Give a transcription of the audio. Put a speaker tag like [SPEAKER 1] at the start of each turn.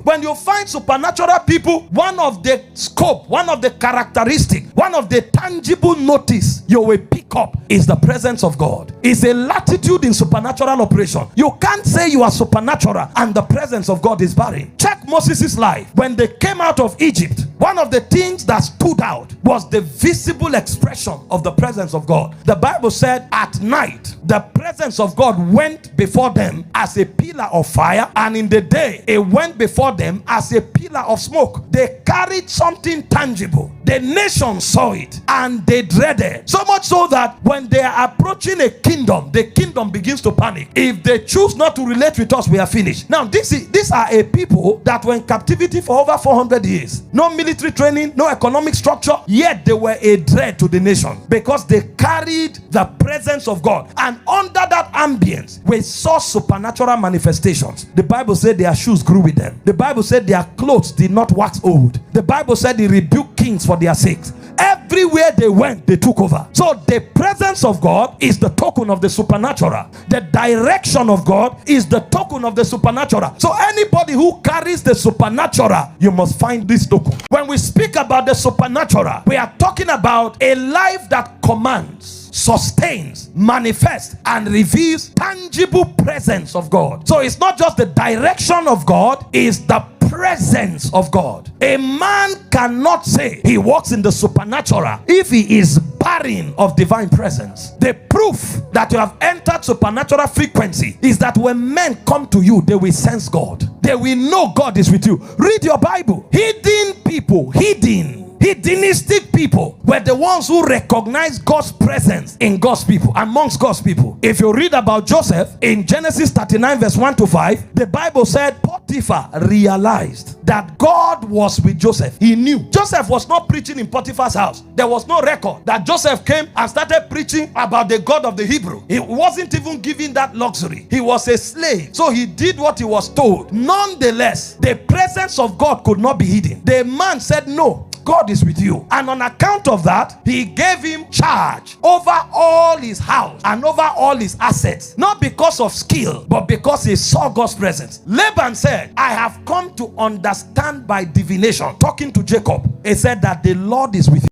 [SPEAKER 1] When you find supernatural people, one of the scope, one of the characteristic, one of the tangible notice you will pick up is the presence of God. It's a latitude in supernatural operation. You can't say you are supernatural and the presence of God is barren. Check Moses' life. When they came out of Egypt, one of the things that stood out was the visible expression of the presence of God. The Bible said at night, the presence of God went before them as a pillar of fire, and in the day, it went before them as a pillar of smoke. They carried something tangible. The nation saw it and they dreaded. So much so that when they are approaching a kingdom, the kingdom begins to panic. If they choose not to relate with us, we are finished. Now, these are a people that were in captivity for over 400 years. No military training, no economic structure, yet they were a dread to the nation because they carried the presence of God. And under that ambience, we saw supernatural manifestations. The Bible said their shoes grew with them. The Bible said their clothes did not wax old. The Bible said he rebuked kings for their sakes. Everywhere they went, they took over. So the presence of God is the token of the supernatural. The direction of God is the token of the supernatural. So anybody who carries the supernatural, you must find this token. When we speak about the supernatural, we are talking about a life that commands, sustains, manifests, and reveals tangible presence of God. So it's not just the direction of God, it's the presence of God. A man cannot say he walks in the supernatural if he is barren of divine presence. The proof that you have entered supernatural frequency is that when men come to you, they will sense God. They will know God is with you. Read your Bible. Hidden people, hedonistic people were the ones who recognized God's presence in God's people, amongst God's people. If you read about Joseph in Genesis 39 verse 1 to 5, the Bible said Potiphar realized that God was with Joseph. He knew. Joseph was not preaching in Potiphar's house. There was no record that Joseph came and started preaching about the God of the Hebrew. He wasn't even given that luxury. He was a slave, so he did what he was told. Nonetheless, the presence of God could not be hidden. The man said, no, God is with you. And on account of that, he gave him charge over all his house and over all his assets. Not because of skill, but because he saw God's presence. Laban said, I have come to understand by divination. Talking to Jacob, he said that the Lord is with you.